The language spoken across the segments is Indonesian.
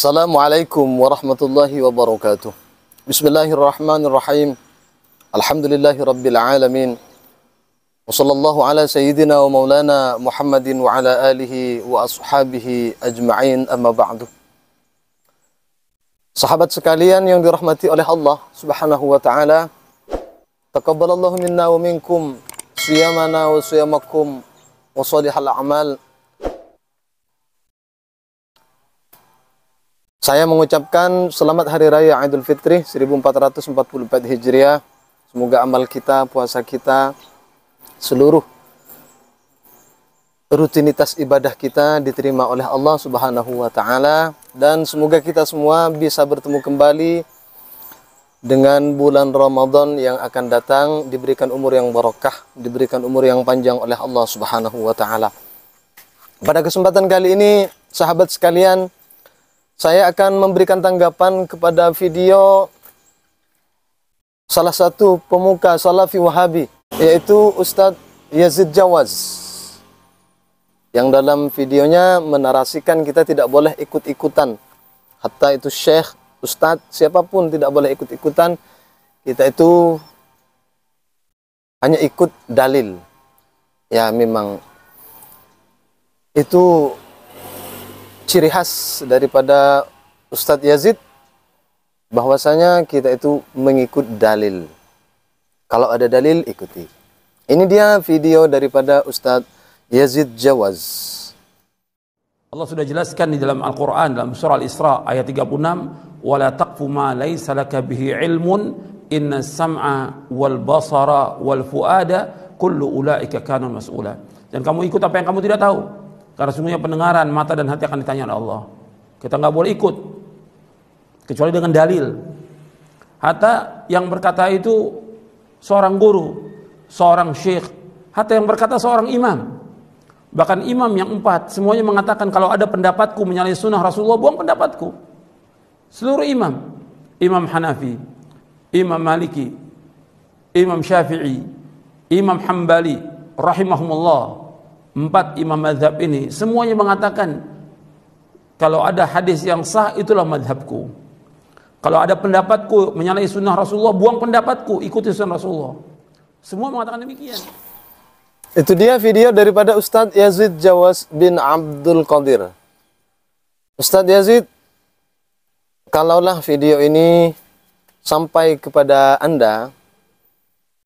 Assalamualaikum warahmatullahi wabarakatuh. Bismillahirrahmanirrahim. Alhamdulillahi rabbil alamin. Wa sallallahu ala sayyidina wa maulana Muhammadin wa ala alihi wa ashabihi ajma'in, amma ba'du. Sahabat sekalian yang dirahmati oleh Allah Subhanahu wa ta'ala, taqabbalallahu minna wa minkum siyamana wa siyamakum wa salihal a'mal. Saya mengucapkan selamat Hari Raya Idul Fitri 1444 Hijriah. Semoga amal kita, puasa kita, seluruh rutinitas ibadah kita diterima oleh Allah Subhanahu wa ta'ala. Dan semoga kita semua bisa bertemu kembali dengan bulan Ramadan yang akan datang, diberikan umur yang barokah, diberikan umur yang panjang oleh Allah Subhanahu wa ta'ala. Pada kesempatan kali ini, sahabat sekalian, saya akan memberikan tanggapan kepada video salah satu pemuka Salafi Wahabi, yaitu Ustadz Yazid Jawaz, yang dalam videonya menarasikan kita tidak boleh ikut-ikutan. Hatta itu syekh, ustadz, siapapun tidak boleh ikut-ikutan. Kita itu hanya ikut dalil. Ya, memang itu ciri khas daripada Ustadz Yazid, bahwasanya kita itu mengikut dalil. Kalau ada dalil, ikuti. Ini dia video daripada Ustadz Yazid Jawaz. Allah sudah jelaskan di dalam Al-Quran, dalam surah Al-Isra ayat 36, وَلَا تَقْفُ مَا لَيْسَ لَكَ بِهِ عِلْمٌ إِنَّ السَّمْعَ وَالْبَصَرَ وَالْفُؤَادَ كُلُّ أُولَئِكَ كَانُوا مَسْئُولًا. Dan kamu ikut apa yang kamu tidak tahu, karena sungguhnya pendengaran, mata dan hati akan ditanya oleh Allah. Kita nggak boleh ikut kecuali dengan dalil. Hatta yang berkata itu seorang guru, seorang syekh, hatta yang berkata seorang imam, bahkan imam yang 4, semuanya mengatakan kalau ada pendapatku menyalahi sunnah Rasulullah, buang pendapatku. Seluruh imam, Imam Hanafi, Imam Maliki, Imam Syafi'i, Imam Hambali, rahimahumullah, 4 imam mazhab ini semuanya mengatakan kalau ada hadis yang sah, itulah mazhabku. Kalau ada pendapatku menyalahi sunnah Rasulullah, buang pendapatku, ikuti sunnah Rasulullah. Semua mengatakan demikian. Itu dia video daripada Ustadz Yazid Jawaz bin Abdul Qadir. Ustadz Yazid, kalaulah video ini sampai kepada Anda,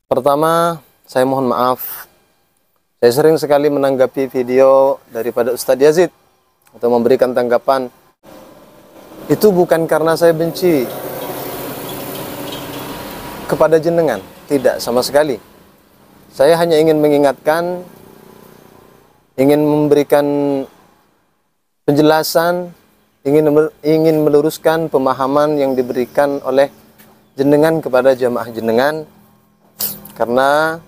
pertama saya mohon maaf. Saya sering sekali menanggapi video daripada Ustadz Yazid atau memberikan tanggapan. Itu bukan karena saya benci kepada jenengan, tidak sama sekali. Saya hanya ingin mengingatkan, ingin memberikan penjelasan, ingin meluruskan pemahaman yang diberikan oleh jenengan kepada jamaah jenengan, karena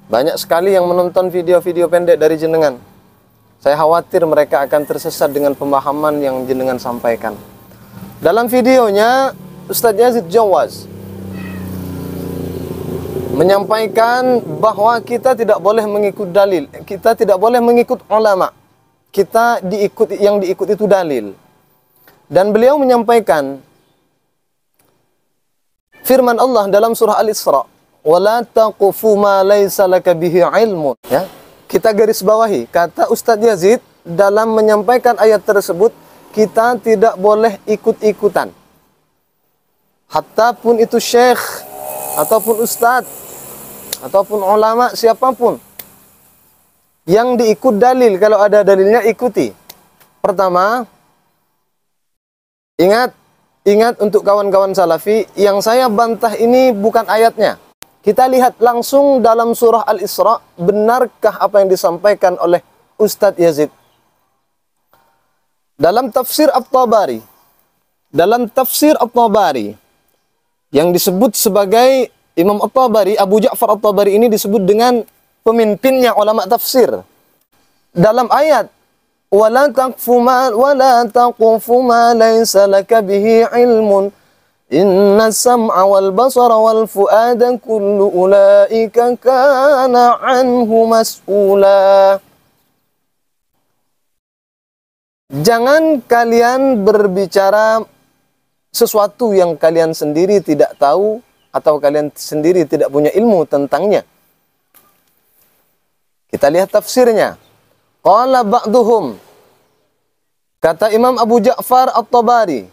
banyak sekali yang menonton video-video pendek dari jenengan. Saya khawatir mereka akan tersesat dengan pemahaman yang jenengan sampaikan. Dalam videonya, Ustadz Yazid Jawaz menyampaikan bahwa kita tidak boleh mengikut dalil, kita tidak boleh mengikut ulama, kita yang diikut itu dalil. Dan beliau menyampaikan firman Allah dalam surah Al-Isra, وَلَا تَقْفُ مَا لَيْسَ لَكَ بِهِ عِلْمٌ. Ya, kita garis bawahi kata Ustadz Yazid dalam menyampaikan ayat tersebut, kita tidak boleh ikut-ikutan. Hatta pun itu syekh, ataupun ustadz, ataupun ulama, siapapun yang diikut dalil, kalau ada dalilnya ikuti. Pertama, ingat untuk kawan-kawan salafi, yang saya bantah ini bukan ayatnya. Kita lihat langsung dalam surah Al-Isra, benarkah apa yang disampaikan oleh Ustadz Yazid. Dalam tafsir At-Tabari, yang disebut sebagai Imam At-Tabari, Abu Ja'far At-Tabari ini disebut dengan pemimpinnya ulama tafsir. Dalam ayat, وَلَا تَقْفُ مَا لَيْسَ لَكَ بِهِ عِلْمٌ Inna sam'a wal basara wal fu'ada kullu ulaika kana anhu mas'ula. Jangan kalian berbicara sesuatu yang kalian sendiri tidak tahu atau kalian sendiri tidak punya ilmu tentangnya. Kita lihat tafsirnya. Qala ba'duhum, kata Imam Abu Ja'far At-Tabari,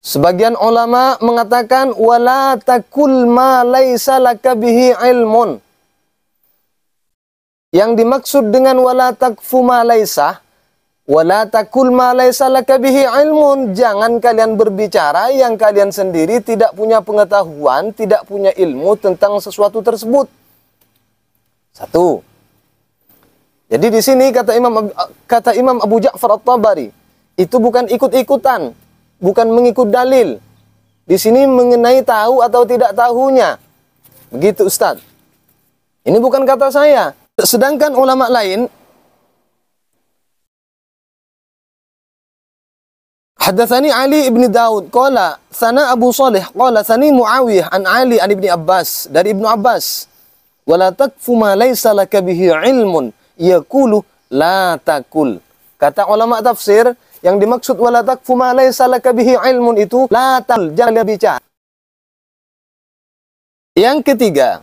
sebagian ulama mengatakan wala takul ma laisa laka bihi ilmun. Yang dimaksud dengan wala takfu ma laisa, wala takul ma laisa laka bihi ilmun, jangan kalian berbicara yang kalian sendiri tidak punya pengetahuan, tidak punya ilmu tentang sesuatu tersebut. Satu. Jadi di sini kata Imam Abu Ja'far At-Tabari, itu bukan ikut-ikutan, bukan mengikut dalil. Di sini mengenai tahu atau tidak tahunya. Begitu Ustaz. Ini bukan kata saya. Sedangkan ulama lain, Hadatsani Ali ibn Daud qala sana Abu Salih qala sani Muawiyah an Ali an Ibni Abbas, dari Ibnu Abbas, wala takfu ma laysa laka bihi ilmun yaqulu la takul. Kata ulama tafsir, yang dimaksud wala takfu ma laysa laka bihi ilmun itu la takul, jangan bicara. Yang ketiga,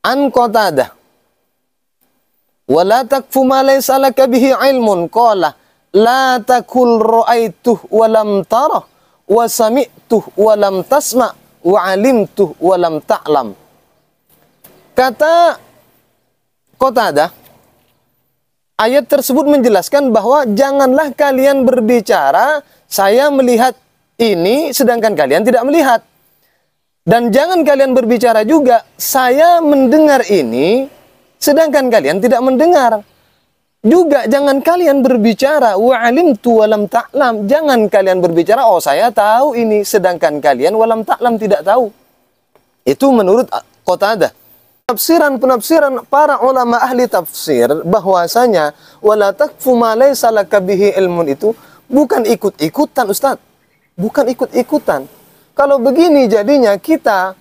an Qatadah, wala takfu ma laysa laka bihi ilmun qala la takul ra'aituh wa lam tarah wa sami'tuh wa lam tasma' wa alimtuh wa lam ta'lam. Kata Qatadah, ayat tersebut menjelaskan bahwa janganlah kalian berbicara saya melihat ini sedangkan kalian tidak melihat. Dan jangan kalian berbicara juga saya mendengar ini sedangkan kalian tidak mendengar. Juga jangan kalian berbicara wa alimtu wa lam ta'lam, jangan kalian berbicara oh saya tahu ini sedangkan kalian wa lam ta'lam tidak tahu. Itu menurut Qatadah. Penafsiran para ulama ahli tafsir bahwasanya wala takfu ma laysa laka bihi ilmun itu bukan ikut-ikutan Ustaz. Bukan ikut-ikutan. Kalau begini jadinya kita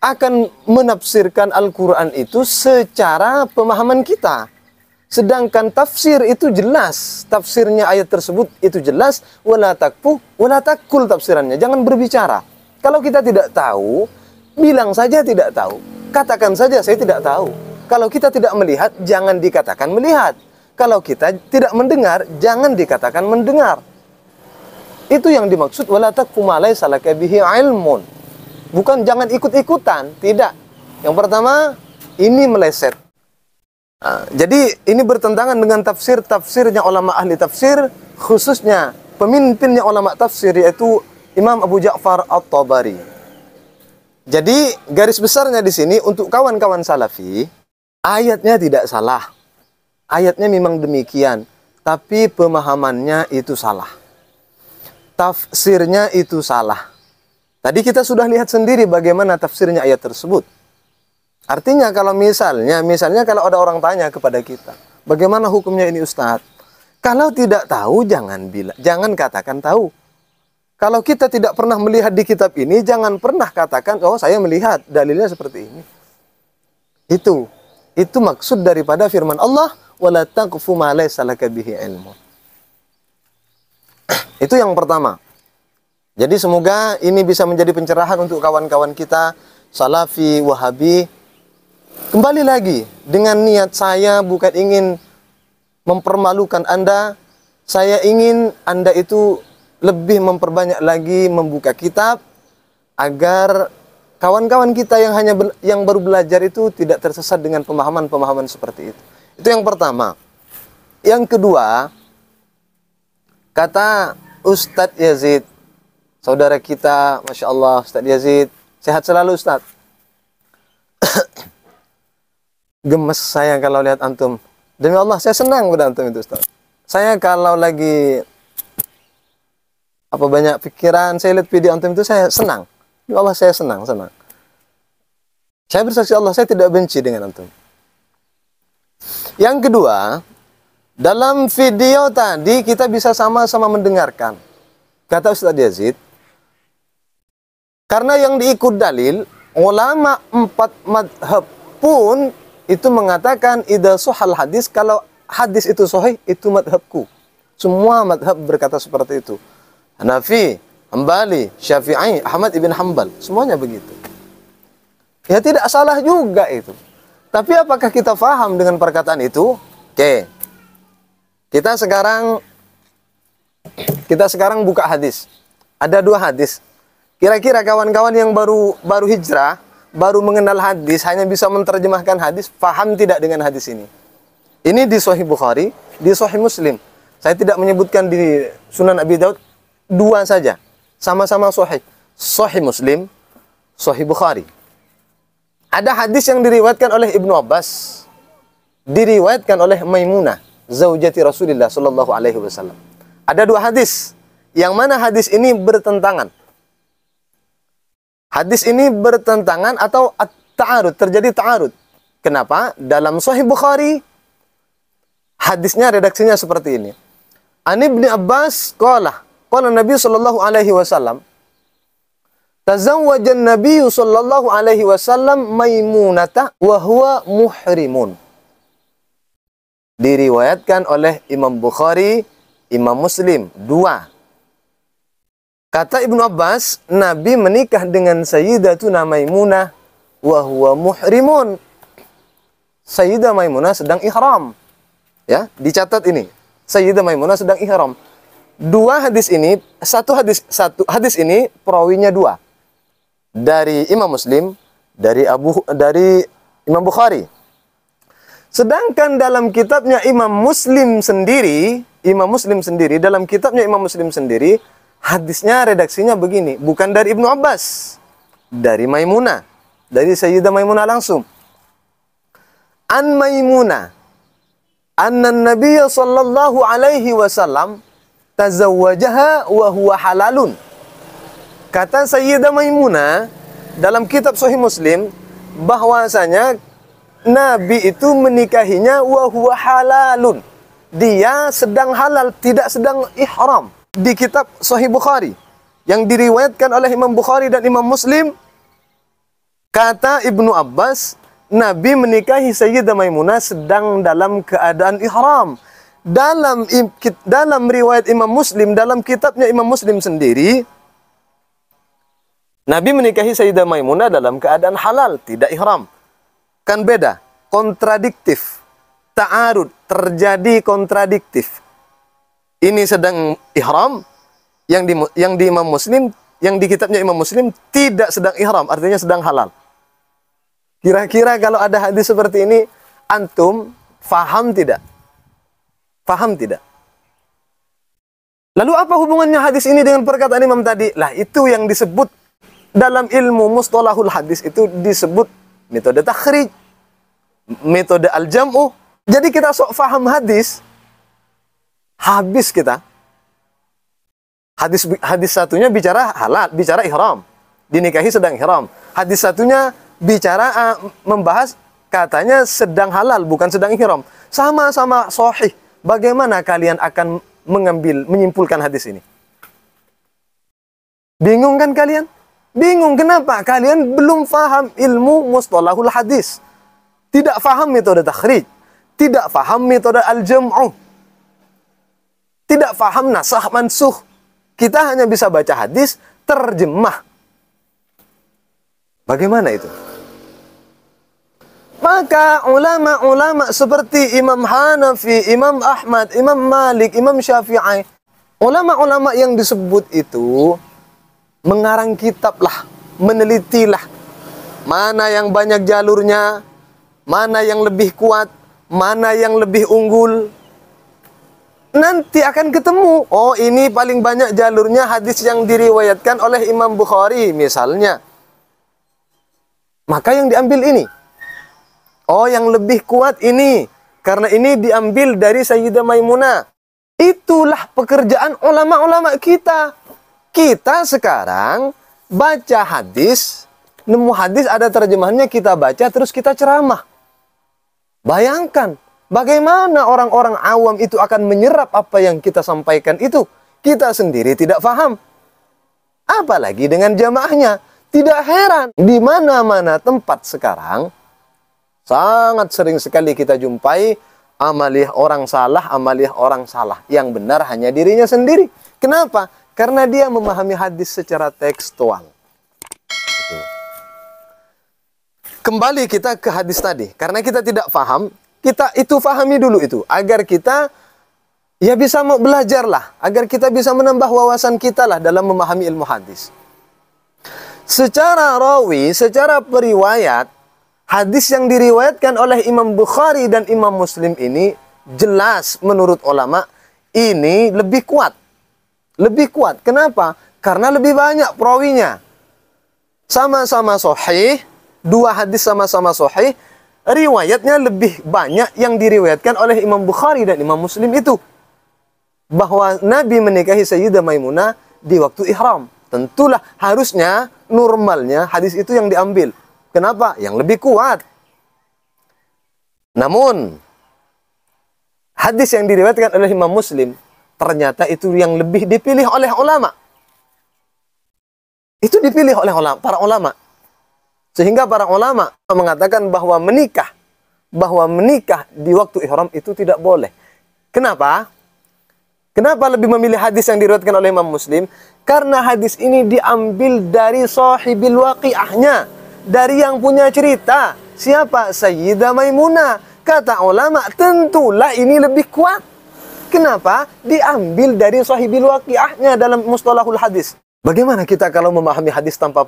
akan menafsirkan Al-Qur'an itu secara pemahaman kita. Sedangkan tafsir itu jelas, tafsirnya ayat tersebut itu jelas, wala takfu wala takul tafsirannya. Jangan berbicara. Kalau kita tidak tahu, bilang saja tidak tahu. Katakan saja saya tidak tahu. Kalau kita tidak melihat, jangan dikatakan melihat. Kalau kita tidak mendengar, jangan dikatakan mendengar. Itu yang dimaksud wala takfu ma laysa laka bihi ilmun. Bukan jangan ikut-ikutan, tidak. Yang pertama, ini meleset. Jadi ini bertentangan dengan tafsirnya ulama ahli tafsir, khususnya pemimpinnya ulama tafsir yaitu Imam Abu Ja'far At-Tabari. Jadi garis besarnya di sini untuk kawan-kawan salafi, ayatnya tidak salah. Ayatnya memang demikian, tapi pemahamannya itu salah. Tafsirnya itu salah. Tadi kita sudah lihat sendiri bagaimana tafsirnya ayat tersebut. Artinya kalau misalnya kalau ada orang tanya kepada kita, bagaimana hukumnya ini Ustaz? Kalau tidak tahu jangan katakan tahu. Kalau kita tidak pernah melihat di kitab ini, jangan pernah katakan, oh saya melihat, dalilnya seperti ini. Itu maksud daripada firman Allah, wala taqfu ma laysa laka bihi ilmun. Itu yang pertama. Jadi semoga ini bisa menjadi pencerahan untuk kawan-kawan kita, Salafi, Wahabi. Kembali lagi, dengan niat saya bukan ingin mempermalukan Anda, saya ingin Anda itu lebih memperbanyak lagi membuka kitab agar kawan-kawan kita yang baru belajar itu tidak tersesat dengan pemahaman-pemahaman seperti itu. Itu yang pertama. Yang kedua, kata Ustadz Yazid, saudara kita, Masya Allah, Ustadz Yazid, sehat selalu Ustadz. Gemes saya kalau lihat antum. Demi Allah, saya senang pada antum itu Ustadz. Saya kalau lagi banyak pikiran, saya lihat video antum itu saya senang. Ya Allah, saya senang. Saya bersaksi Allah, saya tidak benci dengan antum. Yang kedua, dalam video tadi kita bisa sama-sama mendengarkan. Kata Ustaz Yazid, karena yang diikut dalil, ulama 4 madhab pun itu mengatakan idza sahal hadis, kalau hadis itu sahih, itu madhabku. Semua madhab berkata seperti itu. Hanafi, Hambali, Syafi'i, Ahmad ibn Hanbal, semuanya begitu. Ya tidak salah juga itu. Tapi apakah kita faham dengan perkataan itu? Oke. Kita sekarang buka hadis. Ada 2 hadis. Kira-kira kawan-kawan yang baru hijrah, baru mengenal hadis, hanya bisa menerjemahkan hadis, faham tidak dengan hadis ini? Ini di Sahih Bukhari, di Sahih Muslim. Saya tidak menyebutkan di Sunan Abi Daud, 2 saja. Sama-sama sahih. Sahih Muslim, Sahih Bukhari. Ada hadis yang diriwayatkan oleh Ibnu Abbas, diriwayatkan oleh Maimunah, zaujati Rasulullah sallallahu alaihi wasallam. Ada 2 hadis. Yang mana hadis ini bertentangan. Hadis ini bertentangan atau ta'arud, terjadi ta'arud. Kenapa? Dalam Sahih Bukhari, hadisnya redaksinya seperti ini. An Ibnu Abbas qala Nabi sallallahu alaihi wasallam, tazawwaja an-nabiy sallallahu alaihi wasallam Maimunata wa huwa muhrimun. Diriwayatkan oleh Imam Bukhari, Imam Muslim, 2. Kata Ibnu Abbas, Nabi menikah dengan Sayyidatuna Maimunah wa huwa muhrimun. Sayyidah Maimunah sedang ihram. Ya, dicatat ini. Sayyidah Maimunah sedang ihram. 2 hadis ini, satu hadis ini perawinya 2. Dari Imam Muslim, dari Imam Bukhari. Sedangkan dalam kitabnya Imam Muslim sendiri, dalam kitabnya Imam Muslim sendiri, hadisnya redaksinya begini, bukan dari Ibnu Abbas, dari Maimunah, dari Sayyidah Maimunah langsung. An Maimunah, anna Nabiy sallallahu alaihi wasallam tazawwajaha wa huwa halalun. Kata Sayyidah Maimunah dalam kitab Sahih Muslim bahwasanya Nabi itu menikahinya wa huwa halalun. Dia sedang halal, tidak sedang ihram. Di kitab Sahih Bukhari yang diriwayatkan oleh Imam Bukhari dan Imam Muslim, kata Ibnu Abbas, Nabi menikahi Sayyidah Maimunah sedang dalam keadaan ihram. Dalam riwayat Imam Muslim, dalam kitabnya Imam Muslim sendiri, Nabi menikahi Sayyidah Maimunah dalam keadaan halal, tidak ihram. Kan beda, kontradiktif, ta'arud, terjadi kontradiktif. Ini sedang ihram, yang di Imam Muslim, yang di kitabnya Imam Muslim tidak sedang ihram, artinya sedang halal. Kira-kira kalau ada hadis seperti ini, antum faham tidak? Faham tidak? Lalu apa hubungannya hadis ini dengan perkataan Imam tadi? Lah itu yang disebut dalam ilmu mustalahul hadis, itu disebut metode takhrij, metode al-jam'u. Jadi kita sok faham hadis, habis kita. Hadis satunya bicara halal, bicara ihram, dinikahi sedang ihram. Hadis satunya bicara membahas katanya sedang halal, bukan sedang ihram. Sama-sama sahih. Bagaimana kalian akan menyimpulkan hadis ini? Bingung kan kalian? Bingung kenapa? Kalian belum faham ilmu mustalahul hadis. Tidak faham metode takhrij, tidak faham metode al-jam'u. Tidak faham nasah mansuh. Kita hanya bisa baca hadis, terjemah. Bagaimana itu? Maka ulama-ulama seperti Imam Hanafi, Imam Ahmad, Imam Malik, Imam Syafi'i, ulama-ulama yang disebut itu mengarang kitab lah, menelitilah mana yang banyak jalurnya, mana yang lebih kuat, mana yang lebih unggul. Nanti akan ketemu, oh ini paling banyak jalurnya hadis yang diriwayatkan oleh Imam Bukhari misalnya. Maka yang diambil ini. Oh yang lebih kuat ini, karena ini diambil dari Sayyidah Maimunah. Itulah pekerjaan ulama-ulama kita. Kita sekarang baca hadis, nemu hadis ada terjemahannya, kita baca terus kita ceramah. Bayangkan. Bagaimana orang-orang awam itu akan menyerap apa yang kita sampaikan itu? Kita sendiri tidak paham. Apalagi dengan jamaahnya. Tidak heran, di mana-mana tempat sekarang, sangat sering sekali kita jumpai Amaliyah orang salah, amaliyah orang salah. Yang benar hanya dirinya sendiri. Kenapa? Karena dia memahami hadis secara tekstual. Kembali kita ke hadis tadi. Karena kita tidak paham, kita itu pahami dulu itu. Agar kita ya bisa mau belajar lah. Agar kita bisa menambah wawasan kita lah dalam memahami ilmu hadis. Secara rawi, secara periwayat, hadis yang diriwayatkan oleh Imam Bukhari dan Imam Muslim ini jelas menurut ulama ini lebih kuat. Lebih kuat. Kenapa? Karena lebih banyak perawinya. Sama-sama sahih, dua hadis sama-sama sahih, riwayatnya lebih banyak yang diriwayatkan oleh Imam Bukhari dan Imam Muslim itu. Bahwa Nabi menikahi Sayyidah Maimunah di waktu ihram. Tentulah harusnya normalnya hadis itu yang diambil. Kenapa? Yang lebih kuat. Namun hadis yang diriwayatkan oleh Imam Muslim ternyata itu yang lebih dipilih oleh ulama. Itu dipilih oleh para ulama. Sehingga para ulama mengatakan bahwa menikah di waktu ihram itu tidak boleh. Kenapa? Kenapa lebih memilih hadis yang diriwayatkan oleh Imam Muslim? Karena hadis ini diambil dari sahibil waqi'ahnya, dari yang punya cerita. Siapa? Sayyidah Maimunah. Kata ulama, tentulah ini lebih kuat. Kenapa? Diambil dari sahibil waqi'ahnya dalam mustalahul hadis. Bagaimana kita kalau memahami hadis tanpa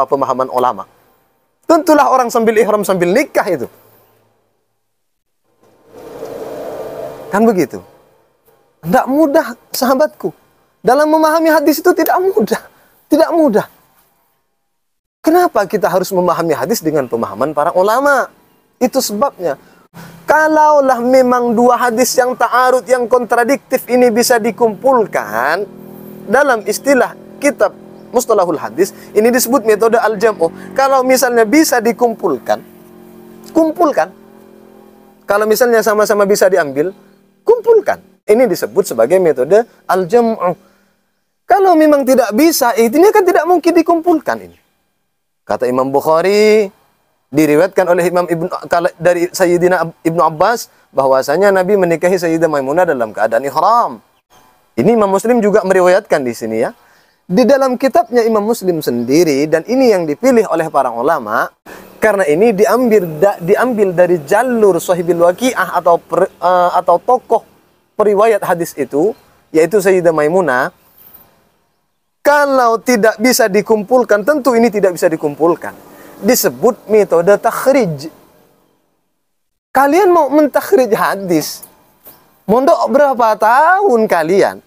pemahaman ulama? Tentulah orang sambil ihram sambil nikah itu. Kan begitu? Tidak mudah, sahabatku. Dalam memahami hadis itu tidak mudah. Tidak mudah. Kenapa kita harus memahami hadis dengan pemahaman para ulama? Itu sebabnya. Kalaulah memang dua hadis yang ta'arud, yang kontradiktif ini bisa dikumpulkan dalam istilah kitab mustalahul hadis, ini disebut metode al-jam'u. Kalau misalnya bisa dikumpulkan, kumpulkan. Kalau misalnya sama-sama bisa diambil, kumpulkan. Ini disebut sebagai metode al-jam'u. Kalau memang tidak bisa, ini kan tidak mungkin dikumpulkan ini. Kata Imam Bukhari, diriwayatkan oleh dari Sayyidina Ibnu Abbas, bahwasanya Nabi menikahi Sayyidah Maimunah dalam keadaan ihram. Ini Imam Muslim juga meriwayatkan di sini ya. Di dalam kitabnya Imam Muslim sendiri, dan ini yang dipilih oleh para ulama, karena ini diambil dari jalur sahibil waqi'ah atau tokoh periwayat hadis itu, yaitu Sayyidah Maimunah. Kalau tidak bisa dikumpulkan, tentu ini tidak bisa dikumpulkan. Disebut metode takhrij. Kalian mau mentakhrij hadis, mondok berapa tahun kalian?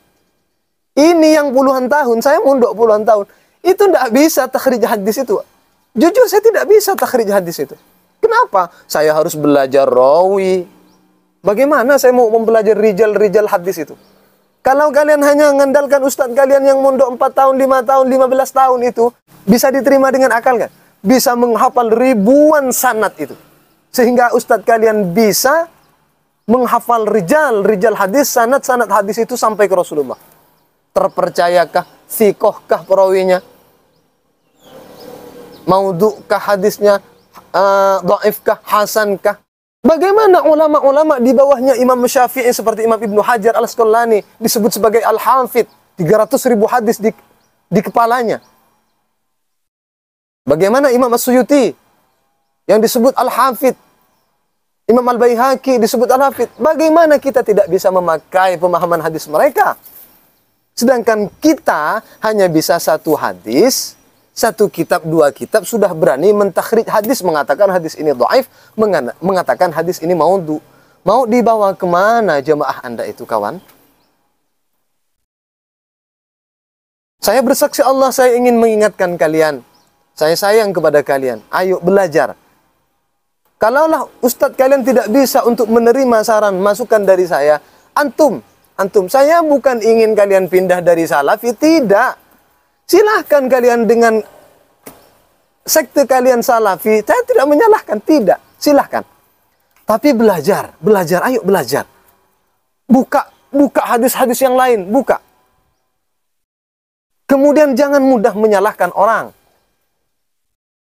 Ini yang puluhan tahun, saya mondok puluhan tahun. Itu tidak bisa takhrij hadis itu. Jujur saya tidak bisa takhrij hadis itu. Kenapa? Saya harus belajar rawi. Bagaimana saya mau mempelajari rijal-rijal hadis itu? Kalau kalian hanya mengandalkan ustadz kalian yang mondok 4 tahun, 5 tahun, 15 tahun itu, bisa diterima dengan akal kan? Bisa menghafal ribuan sanad itu. Sehingga ustadz kalian bisa menghafal rijal hadis, sanad hadis itu sampai ke Rasulullah. Terpercayakah, thiqohkah perawinya? Maudhu'kah hadisnya? Dhaifkah, hasankah? Bagaimana ulama-ulama di bawahnya Imam Syafi'i seperti Imam Ibnu Hajar Al-Asqalani disebut sebagai Al-Hafidh, 300.000 hadis di kepalanya. Bagaimana Imam As-Suyuti yang disebut Al-Hafidh, Imam Al-Baihaqi disebut Al-Hafidh. Bagaimana kita tidak bisa memakai pemahaman hadis mereka? Sedangkan kita hanya bisa satu hadis, satu kitab, dua kitab, sudah berani mentakhrij hadis, mengatakan hadis ini dhaif, mengatakan hadis ini maudhu. Mau dibawa kemana jemaah Anda itu, kawan? Saya bersaksi Allah, saya ingin mengingatkan kalian. Saya sayang kepada kalian. Ayo belajar. Kalaulah ustadz kalian tidak bisa untuk menerima saran, masukan dari saya, antum, saya bukan ingin kalian pindah dari salafi, tidak. Silahkan kalian dengan sekte kalian salafi, saya tidak menyalahkan, tidak. Silahkan. Tapi belajar, ayo belajar. Buka hadis-hadis yang lain, buka. Kemudian jangan mudah menyalahkan orang.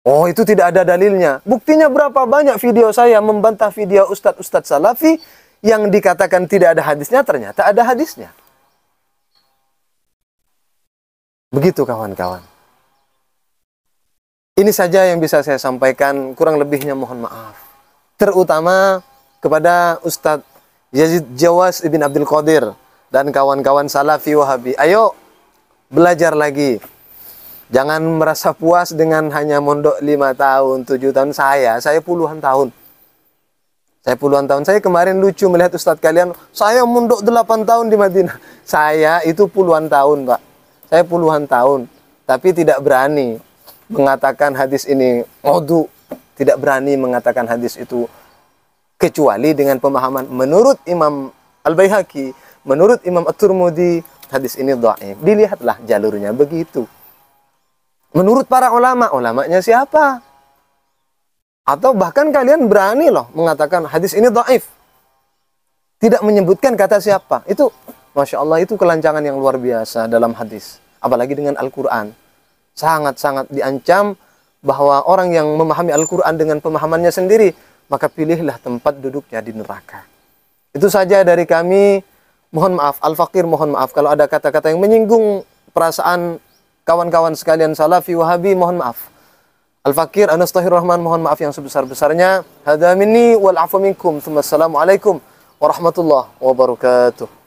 Oh, itu tidak ada dalilnya. Buktinya berapa banyak video saya membantah video ustadz-ustadz salafi yang dikatakan tidak ada hadisnya ternyata ada hadisnya. Begitu kawan-kawan. Ini saja yang bisa saya sampaikan, kurang lebihnya mohon maaf. Terutama kepada Ustadz Yazid Jawas Ibn Abdul Qadir dan kawan-kawan Salafi Wahabi. Ayo belajar lagi. Jangan merasa puas dengan hanya mondok 5 tahun, 7 tahun. Saya puluhan tahun. Saya kemarin lucu melihat Ustadz kalian, saya mondok 8 tahun di Madinah. Saya itu puluhan tahun, Pak. Saya puluhan tahun, tapi tidak berani mengatakan hadis ini maudhu, tidak berani mengatakan hadis itu kecuali dengan pemahaman menurut Imam Al-Baihaqi, menurut Imam At-Tirmidzi, hadis ini dhaif. Dilihatlah jalurnya begitu. Menurut para ulama, ulamanya siapa? Atau bahkan kalian berani loh mengatakan hadis ini dhaif. Tidak menyebutkan kata siapa. Itu Masya Allah, itu kelancangan yang luar biasa dalam hadis. Apalagi dengan Al-Quran. Sangat-sangat diancam bahwa orang yang memahami Al-Quran dengan pemahamannya sendiri, maka pilihlah tempat duduknya di neraka. Itu saja dari kami. Mohon maaf, Al-Fakir mohon maaf kalau ada kata-kata yang menyinggung perasaan kawan-kawan sekalian Salafi Wahabi, mohon maaf. Al-Fakir Anastaghfirullahman, mohon maaf yang sebesar-besarnya. Hadza minni wal afu minkum. Assalamualaikum warahmatullahi wabarakatuh.